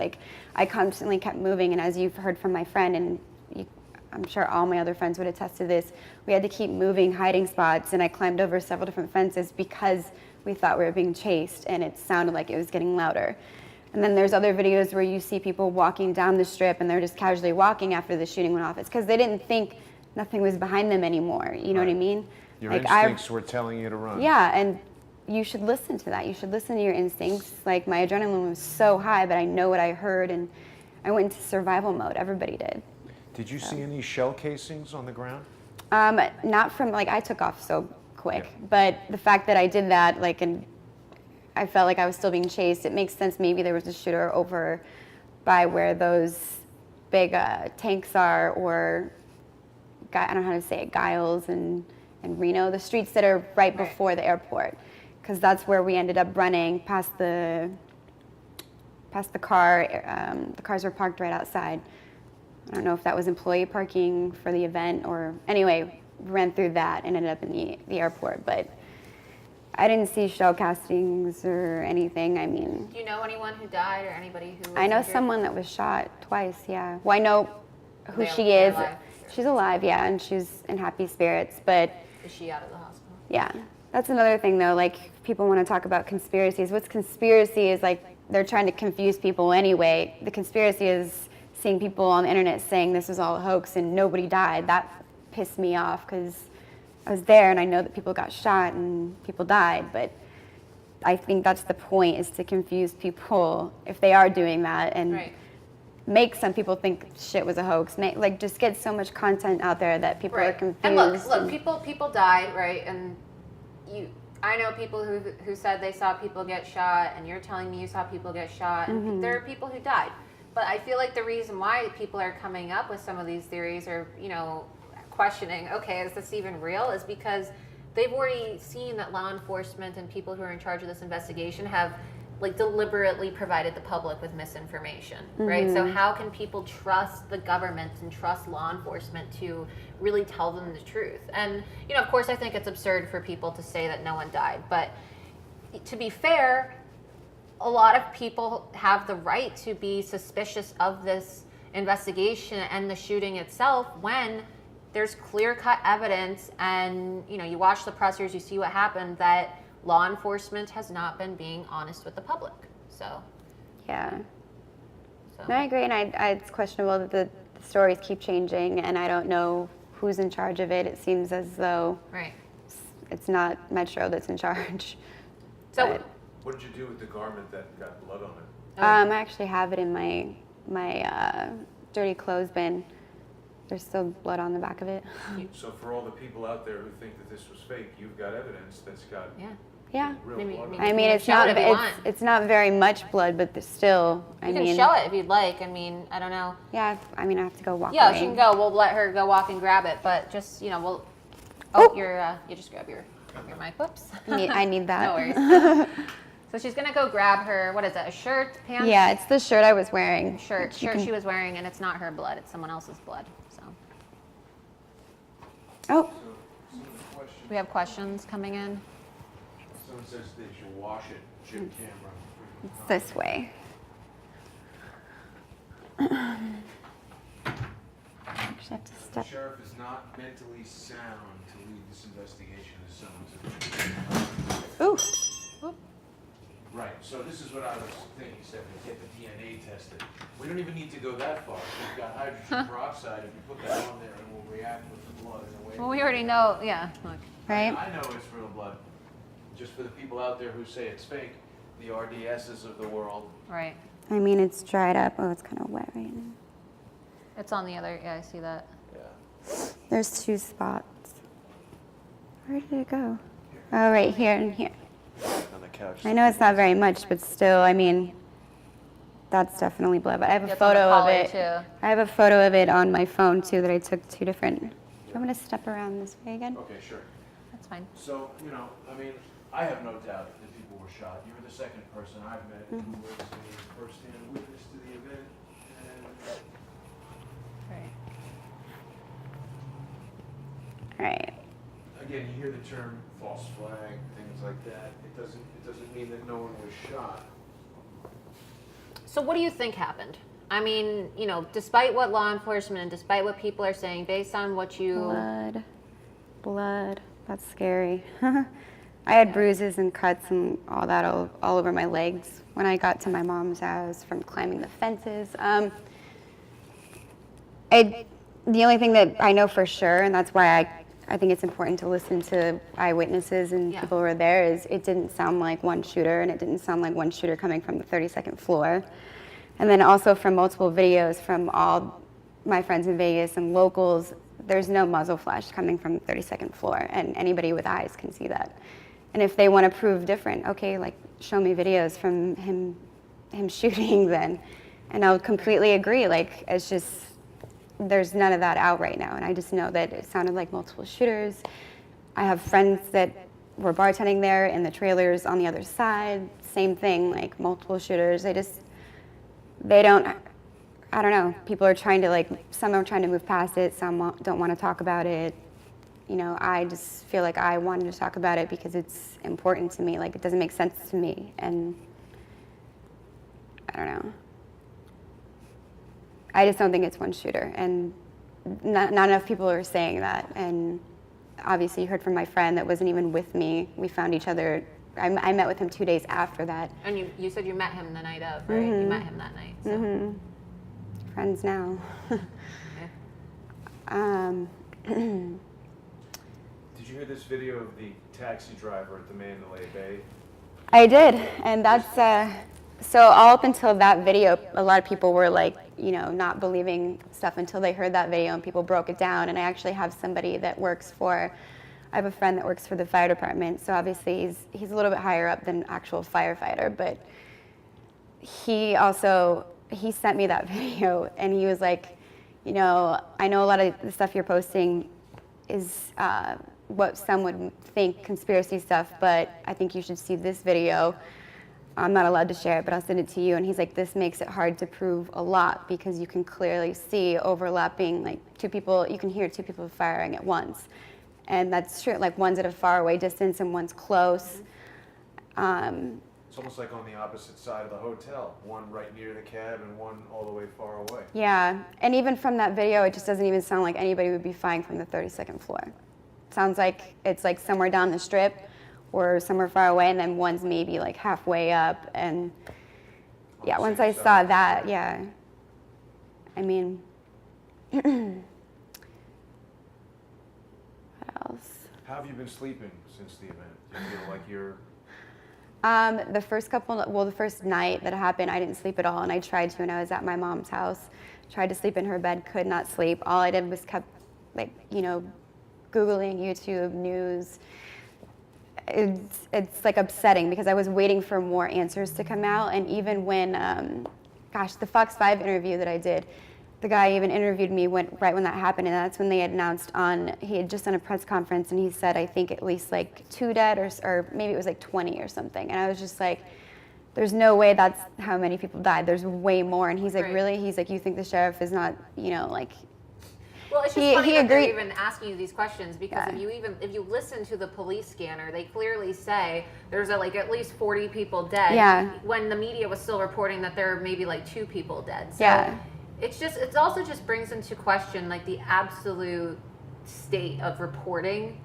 I constantly kept moving, and as you've heard from my friend, and I'm sure all my other friends would attest to this, we had to keep moving hiding spots, and I climbed over several different fences because we thought we were being chased, and it sounded like it was getting louder. And then there's other videos where you see people walking down the strip, and they're just casually walking after the shooting went off. It's because they didn't think nothing was behind them anymore. You know what I mean? Your instincts were telling you to run. Yeah, and you should listen to that. You should listen to your instincts. My adrenaline was so high, but I know what I heard, and I went into survival mode. Everybody did. Did you see any shell casings on the ground? Not from, I took off so quick, but the fact that I did that, and I felt like I was still being chased, it makes sense. Maybe there was a shooter over by where those big tanks are, or I don't know how to say it, Giles and Reno, the streets that are right before the airport, because that's where we ended up running past the car. The cars were parked right outside. I don't know if that was employee parking for the event, or anyway, ran through that and ended up in the airport. But I didn't see shell castings or anything. I mean, do you know anyone who died or anybody who was I know injured? someone that was shot twice, yeah. Well, I know who she they're is. alive. She's alive, yeah, and she's in happy spirits, but Is she out of the hospital? yeah. That's another thing, though, people want to talk about conspiracies. What's conspiracy is, they're trying to confuse people anyway. The conspiracy is seeing people on the internet saying this was all a hoax and nobody died. That pissed me off because I was there and I know that people got shot and people died, but I think that's the point, is to confuse people if they are doing that. And Right. make some people think shit was a hoax. Like just get so much content out there that people are confused. And look, people died, right? And I know people who said they saw people get shot, and you're telling me you saw people get shot, and there are people who died. But I feel like the reason why people are coming up with some of these theories, or questioning, okay, is this even real, is because they've already seen that law enforcement and people who are in charge of this investigation have deliberately provided the public with misinformation, right? So how can people trust the government and trust law enforcement to really tell them the truth? And of course, I think it's absurd for people to say that no one died, but to be fair, a lot of people have the right to be suspicious of this investigation and the shooting itself when there's clear-cut evidence, and you watch the pressers, you see what happened, that law enforcement has not been being honest with the public. So yeah. No, I agree, and it's questionable that the stories keep changing, and I don't know who's in charge of it. It seems as though it's not Metro that's in charge. So what did you do with the garment that got blood on it? I actually have it in my dirty clothes bin. There's still blood on the back of it. So for all the people out there who think that this was fake, you've got evidence that's got Yeah. real Maybe- blood on maybe- it. I mean, it's not very much blood, but there's still. you can show it if you'd like. I mean, I don't know. Yeah, I mean, I have to go walk. Yeah, away. she can go. We'll let her go walk and grab it, but just we'll. You just grab your mic. Whoops. I need that. No worries. So she's gonna go grab her. What is it? A shirt, pants? Yeah, it's the shirt I was wearing. Shirt she was wearing, and it's not her blood. It's someone else's blood. So Oh, we have questions coming in. Someone says they should wash it, chip camera. it's this way. Actually, have to The step. sheriff is not mentally sound to lead this investigation as someone's. Ooh. Right, so this is what I was thinking, Stephanie, get the DNA tested. We don't even need to go that far. We've got hydrogen peroxide, if you put that on there, it will react with the blood in a way. Well, we already know. Yeah. Look. Right. I know it's real blood. Just for the people out there who say it's fake, the RDSs of the world. Right. I mean, it's dried up. Oh, it's kind of wet right now. It's on the other. Yeah, I see that. Yeah. There's 2 spots. Where did it go? Oh, right here and here. On the couch. I know it's not very much, but still, I mean, that's definitely blood. But I have a It's on the photo of collar, it. too. I have a photo of it on my phone too that I took 2 different. Do you want me to step around this way again? Okay, sure. That's fine. So, I mean, I have no doubt that people were shot. You were the second person I've met who was a first-hand witness to the event. Right. All right. Again, you hear the term false flag, things like that. It doesn't mean that no one was shot. So what do you think happened? I mean, despite what law enforcement and despite what people are saying, based on what you... Blood. That's scary. I had bruises and cuts and all that all over my legs when I got to my mom's house from climbing the fences. The only thing that I know for sure, and that's why I think it's important to listen to eyewitnesses and people who were there, is it didn't sound like one shooter, and it didn't sound like one shooter coming from the 32nd floor. And then also from multiple videos from all my friends in Vegas and locals, there's no muzzle flash coming from the 32nd floor, and anybody with eyes can see that. And if they want to prove different, okay, show me videos from him shooting then. And I'll completely agree, it's just, there's none of that out right now, and I just know that it sounded like multiple shooters. I have friends that were bartending there in the trailers on the other side, same thing, multiple shooters. I don't know, people are trying to, some are trying to move past it, some don't want to talk about it. I just feel like I wanted to talk about it because it's important to me, it doesn't make sense to me, and I don't know. I just don't think it's one shooter, and not enough people are saying that. And obviously, you heard from my friend that wasn't even with me. We found each other. I met with him 2 days after that. And you said you met him the night of, right? You met him that night. So. Friends now. Did you hear this video of the taxi driver at the Mandalay Bay? I did, and So all up until that video, a lot of people were like, you know, not believing stuff until they heard that video and people broke it down. And I actually have somebody that works for, I have a friend that works for the fire department. So obviously he's a little bit higher up than actual firefighter, but he sent me that video and he was like, you know, I know a lot of the stuff you're posting is what some would think conspiracy stuff, but I think you should see this video. I'm not allowed to share it, but I'll send it to you. And he's like, this makes it hard to prove a lot because you can clearly see overlapping, like two people, you can hear two people firing at once. And that's true, like one's at a far away distance and one's close. It's almost like on the opposite side of the hotel, one right near the cab and one all the way far away. Yeah, and even from that video, it just doesn't even sound like anybody would be firing from the 32nd floor. It sounds like it's like somewhere down the strip or somewhere far away, and then one's maybe like halfway up. And yeah, once I saw that, yeah, I mean, what else? How have you been sleeping since the event? Do you feel like you're... The first night that it happened, I didn't sleep at all, and I tried to, and I was at my mom's house. Tried to sleep in her bed, could not sleep. All I did was kept, like, you know, Googling YouTube news. It's like upsetting because I was waiting for more answers to come out, and even when, the Fox 5 interview that I did, the guy even interviewed me right when that happened, and that's when they had announced he had just done a press conference, and he said, I think at least like 2 dead, or maybe it was like 20 or something, and I was just like, there's no way that's how many people died. There's way more, and he's like, Right. Really? He's like, you think the sheriff is not, you know, like... Well, it's just funny he that they're agreed. even asking you these questions because Yeah. if you listen to the police scanner, they clearly say there's like at least 40 people dead. Yeah. When the media was still reporting that there are maybe like 2 people dead. So Yeah. it also just brings into question like the absolute state of reporting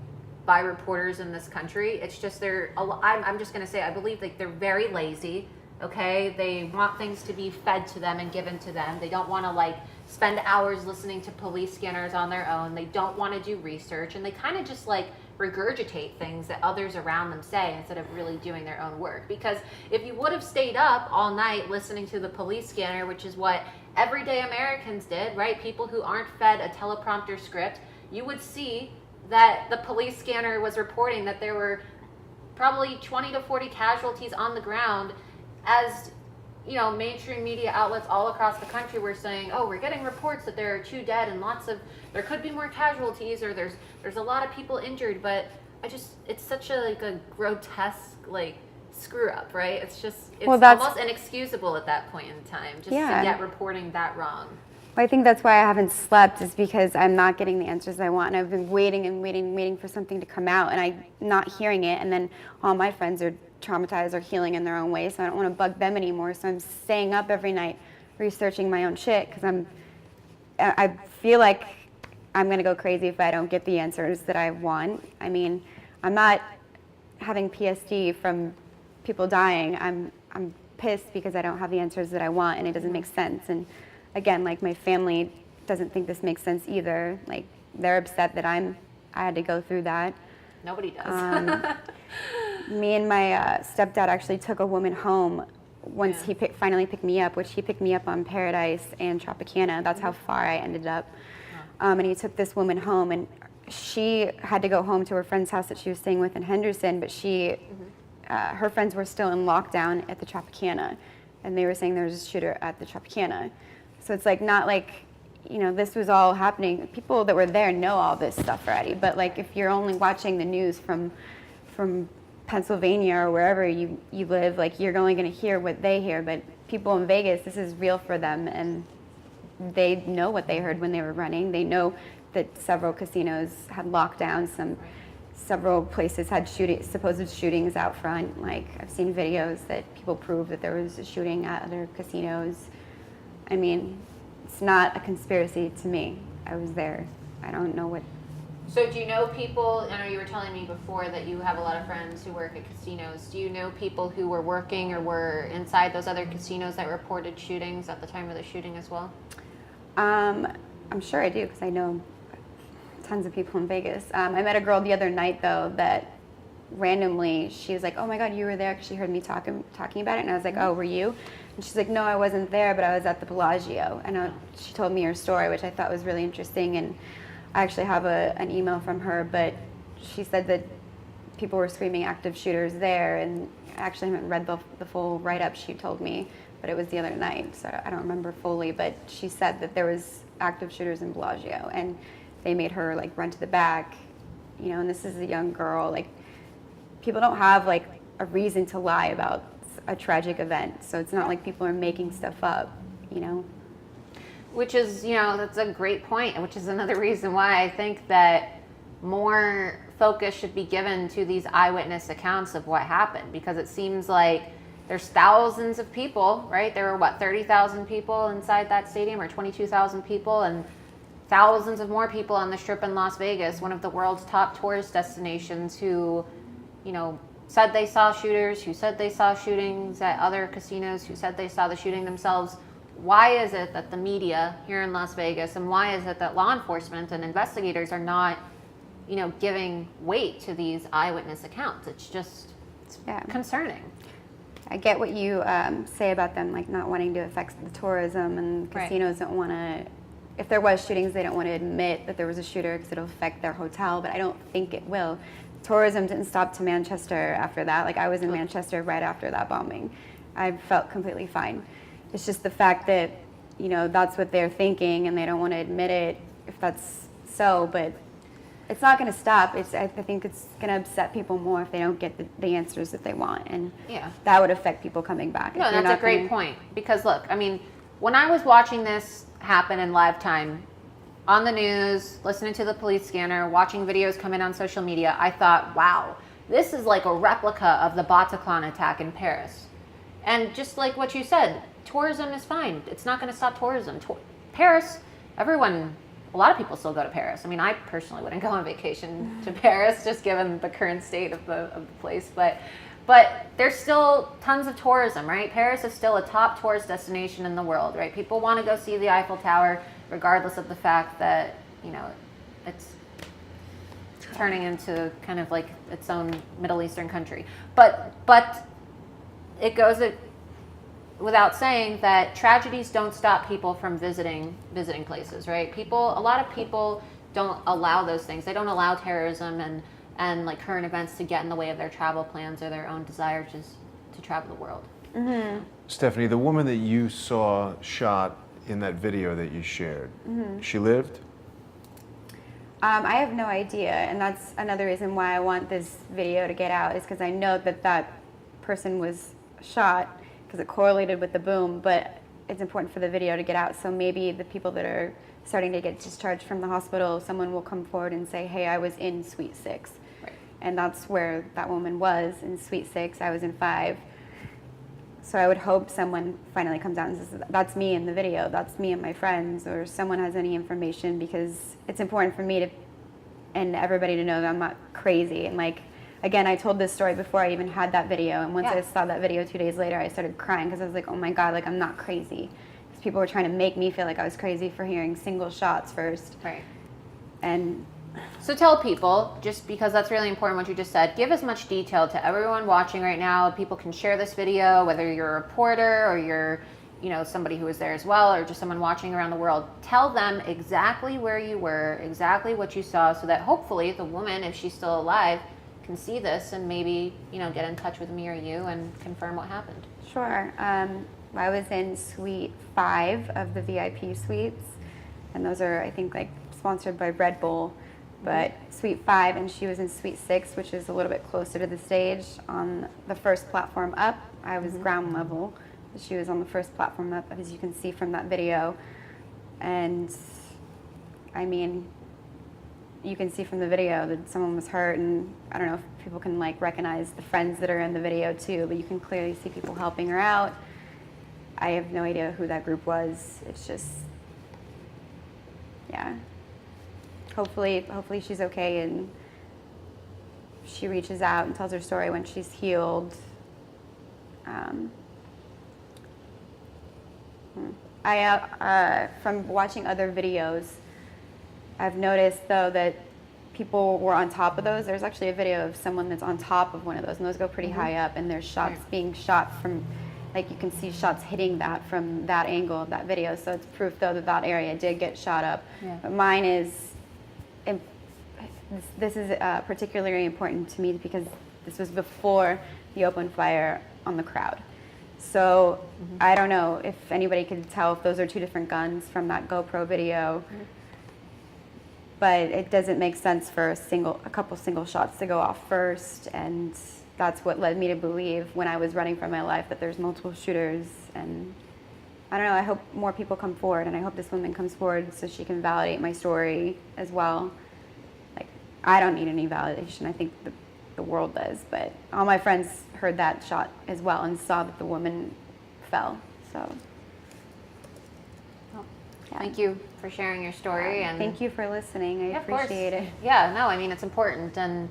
by reporters in this country. It's just I'm just gonna say I believe like they're very lazy. Okay, they want things to be fed to them and given to them. They don't want to like spend hours listening to police scanners on their own. They don't want to do research, and they kind of just like regurgitate things that others around them say instead of really doing their own work. Because if you would have stayed up all night listening to the police scanner, which is what everyday Americans did, right? People who aren't fed a teleprompter script, you would see that the police scanner was reporting that there were probably 20 to 40 casualties on the ground, as you know, mainstream media outlets all across the country were saying, oh, we're getting reports that there are 2 dead and there could be more casualties, or there's a lot of people injured. But it's such a grotesque screw up, right? It's almost inexcusable at that point in time just to get reporting that wrong. Well, I think that's why I haven't slept, is because I'm not getting the answers I want, and I've been waiting and waiting for something to come out, and I'm not hearing it, and then all my friends are traumatized or healing in their own way, so I don't want to bug them anymore. So I'm staying up every night researching my own shit because I feel like I'm going to go crazy if I don't get the answers that I want. I mean, I'm not having PSD from people dying. I'm pissed because I don't have the answers that I want, and it doesn't make sense. And again, like, my family doesn't think this makes sense either. Like, they're upset that I had to go through that. Nobody does. Me and my stepdad actually took a woman home once he finally picked me up, which he picked me up on Paradise and Tropicana. That's how far I ended up. And he took this woman home, and she had to go home to her friend's house that she was staying with in Henderson, but her friends were still in lockdown at the Tropicana, and they were saying there was a shooter at the Tropicana. So it's like, not like, you know, this was all happening. People that were there know all this stuff already, but like, if you're only watching the news from Pennsylvania or wherever you live, like, you're only going to hear what they hear. But people in Vegas, this is real for them, and they know what they heard when they were running. They know that several casinos had lockdowns. Several places had supposed shootings out front. Like, I've seen videos that people prove that there was a shooting at other casinos. I mean, it's not a conspiracy to me. I was there. I don't know what. So do you know people, I know you were telling me before that you have a lot of friends who work at casinos. Do you know people who were working or were inside those other casinos that reported shootings at the time of the shooting as well? I'm sure I do, because I know tons of people in Vegas. I met a girl the other night, though, that randomly, she was like, oh my God, you were there, because she heard me talking about it. And I was like, oh, were you? And she's like, no, I wasn't there, but I was at the Bellagio. And she told me her story, which I thought was really interesting. And I actually have an email from her, but she said that people were screaming active shooters there. And I actually haven't read the full write-up she told me, but it was the other night, so I don't remember fully. But she said that there was active shooters in Bellagio, and they made her like run to the back, you know, and this is a young girl. Like, people don't have like a reason to lie about a tragic event, so it's not like people are making stuff up, you know. Which is, you know, that's a great point, which is another reason why I think that more focus should be given to these eyewitness accounts of what happened, because it seems like there's thousands of people, right? There were, what, 30,000 people inside that stadium, or 22,000 people, and thousands of more people on the Strip in Las Vegas, one of the world's top tourist destinations, who, you know, said they saw shooters, who said they saw shootings at other casinos, who said they saw the shooting themselves. Why is it that the media here in Las Vegas, and why is it that law enforcement and investigators are not, you know, giving weight to these eyewitness accounts? It's just concerning. I get what you say about them, like not wanting to affect the tourism, and casinos don't want to, if there was shootings, they don't want to admit that there was a shooter because it'll affect their hotel, but I don't think it will. Tourism didn't stop to Manchester after that. Like, I was in Manchester right after that bombing. I felt completely fine. It's just the fact that, you know, that's what they're thinking, and they don't want to admit it if that's so, but it's not going to stop. I think it's going to upset people more if they don't get the answers that they want, and that would affect people coming back. No, that's a great point, because look, I mean, when I was watching this happen in live time, on the news, listening to the police scanner, watching videos come in on social media, I thought, wow, this is like a replica of the Bataclan attack in Paris. And just like what you said, tourism is fine. It's not going to stop tourism. Paris, a lot of people still go to Paris. I mean, I personally wouldn't go on vacation to Paris, just given the current state of the place. But there's still tons of tourism, right? Paris is still a top tourist destination in the world, right? People want to go see the Eiffel Tower, regardless of the fact that, you know, it's turning into kind of like its own Middle Eastern country. But it goes without saying that tragedies don't stop people from visiting places, right? A lot of people don't allow those things. They don't allow terrorism and like current events to get in the way of their travel plans or their own desire to travel the world. Mm-hmm. Stephanie, the woman that you saw shot in that video that you shared, she lived? I have no idea, and that's another reason why I want this video to get out, is because I know that person was shot, because it correlated with the boom, but it's important for the video to get out, so maybe the people that are starting to get discharged from the hospital, someone will come forward and say, hey, I was in Suite 6. Right. And that's where that woman was, in Suite 6, I was in 5. So I would hope someone finally comes out and says, that's me in the video, that's me and my friends, or someone has any information, because it's important for me and everybody to know that I'm not crazy. And like, again, I told this story before I even had that video, and once I saw that video 2 days later, I started crying, because I was like, oh my God, like, I'm not crazy. Because people were trying to make me feel like I was crazy for hearing single shots first. Right. And so tell people, just because that's really important what you just said, give as much detail to everyone watching right now. People can share this video, whether you're a reporter or you're, you know, somebody who was there as well, or just someone watching around the world. Tell them exactly where you were, exactly what you saw, so that hopefully the woman, if she's still alive, can see this and maybe, you know, get in touch with me or you and confirm what happened. Sure. I was in Suite 5 of the VIP suites, and those are, I think, like sponsored by Red Bull. But Suite 5, and she was in Suite 6, which is a little bit closer to the stage, on the first platform up. I was ground level. She was on the first platform up, as you can see from that video. And I mean, you can see from the video that someone was hurt, and I don't know if people can like recognize the friends that are in the video too, but you can clearly see people helping her out. I have no idea who that group was. It's just, yeah. Hopefully she's okay, and she reaches out and tells her story when she's healed. From watching other videos, I've noticed though that people were on top of those. There's actually a video of someone that's on top of one of those, and those go pretty high up, and there's shots being shot from, like, you can see shots hitting that from that angle of that video. So it's proof, though, that that area did get shot up. Yeah. But mine is, this is particularly important to me because this was before the open fire on the crowd. So I don't know if anybody could tell if those are two different guns from that GoPro video. But it doesn't make sense for a couple single shots to go off first, and that's what led me to believe when I was running for my life that there's multiple shooters. And I don't know, I hope more people come forward, and I hope this woman comes forward so she can validate my story as well. Like, I don't need any validation, I think the world does, but all my friends heard that shot as well and saw that the woman fell, so. Yeah. Thank you for sharing your story. And thank you for listening. I Yeah, of course. appreciate it. Yeah, no, I mean, it's important. And,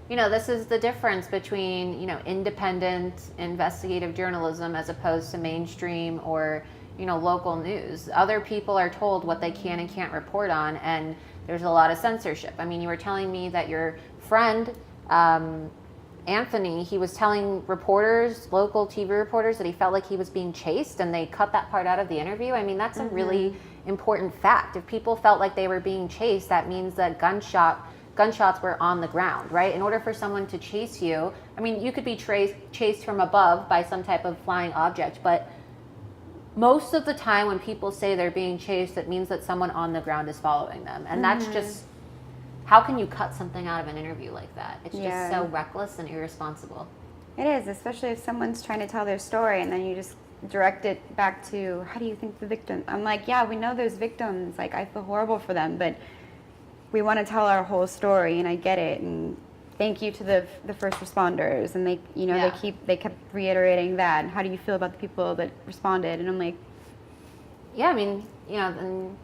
you know, this is the difference between, you know, independent investigative journalism as opposed to mainstream or, you know, local news. Other people are told what they can and can't report on, and there's a lot of censorship. I mean, you were telling me that your friend, Anthony, he was telling reporters, local TV reporters, that he felt like he was being chased, and they cut that part out of the interview. I mean, that's a really important fact. If people felt like they were being chased, that means that gunshots were on the ground, right? In order for someone to chase you, I mean, you could be chased from above by some type of flying object, but most of the time when people say they're being chased, it means that someone on the ground is following them. And that's just, how can you cut something out of an interview like that? It's just so reckless and irresponsible. It is, especially if someone's trying to tell their story and then you just direct it back to, how do you think the victim? I'm like, yeah, we know there's victims. Like, I feel horrible for them, but we want to tell our whole story, and I get it. And thank you to the first responders, and they, you know, they kept reiterating that. And how do you feel about the people that responded? And I'm like, yeah, I mean, you know, and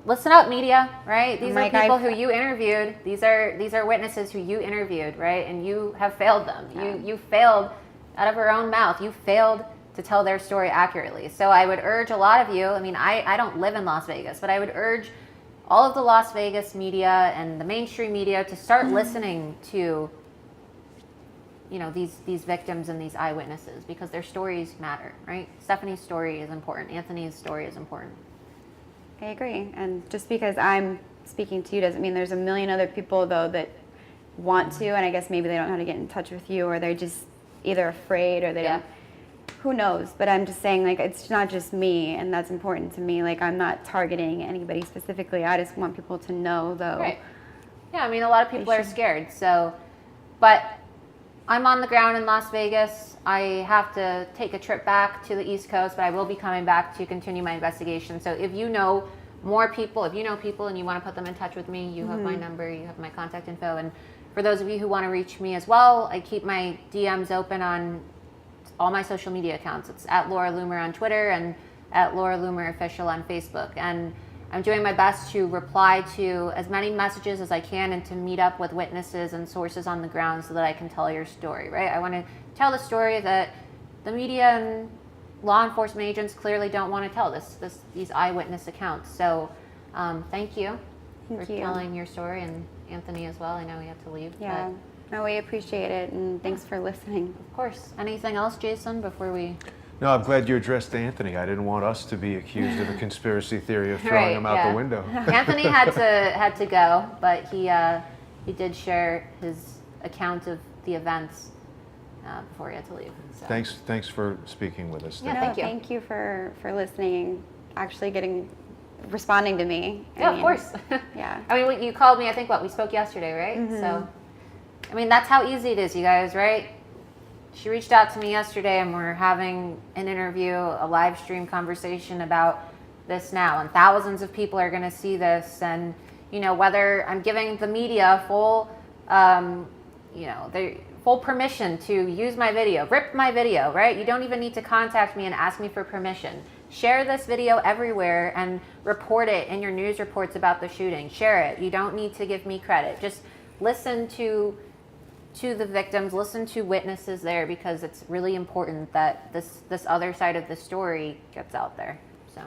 listen up, media, right? These are like, people who you interviewed. These are witnesses who you interviewed, right? And you have failed them. You failed out of her own mouth. You failed to tell their story accurately. So I would urge a lot of you, I mean, I don't live in Las Vegas, but I would urge all of the Las Vegas media and the mainstream media to start listening to, you know, these victims and these eyewitnesses, because their stories matter, right? Stephanie's story is important. Anthony's story is important. I agree. And just because I'm speaking to you doesn't mean there's a million other people, though, that want to, and I guess maybe they don't know how to get in touch with you, or they're just either afraid or they don't. Who knows? But I'm just saying, like, it's not just me, and that's important to me. Like, I'm not targeting anybody specifically. I just want people to know, though. Right. Yeah, I mean, a lot of people are scared. So, but I'm on the ground in Las Vegas. I have to take a trip back to the East Coast, but I will be coming back to continue my investigation. So if you know more people, if you know people and you want to put them in touch with me, you have my number, you have my contact info. And for those of you who want to reach me as well, I keep my DMs open on all my social media accounts. It's at LauraLoomer on Twitter and at LauraLoomer Official on Facebook. And I'm doing my best to reply to as many messages as I can and to meet up with witnesses and sources on the ground so that I can tell your story, right? I want to tell the story that the media and law enforcement agents clearly don't want to tell, these eyewitness accounts. So thank you for telling your story, and Anthony as well. I know he had to leave. Yeah. No, we appreciate it, and thanks for listening. Of course. Anything else, Jason, before we... No, I'm glad you addressed Anthony. I didn't want us to be accused of a conspiracy theory of throwing him out the window. Anthony had to go, but he did share his account of the events before he had to leave. So. Thanks for speaking with us. Yeah, thank you. Thank you for listening, actually responding to me. Of course. Yeah. I mean, you called me, I think, we spoke yesterday, right? So, I mean, that's how easy it is, you guys, right? She reached out to me yesterday, and we're having an interview, a live stream conversation about this now, and thousands of people are going to see this. And, you know, whether I'm giving the media full permission to use my video, rip my video, right? You don't even need to contact me and ask me for permission. Share this video everywhere and report it in your news reports about the shooting. Share it. You don't need to give me credit. Just listen to the victims, listen to witnesses there, because it's really important that this other side of the story gets out there. So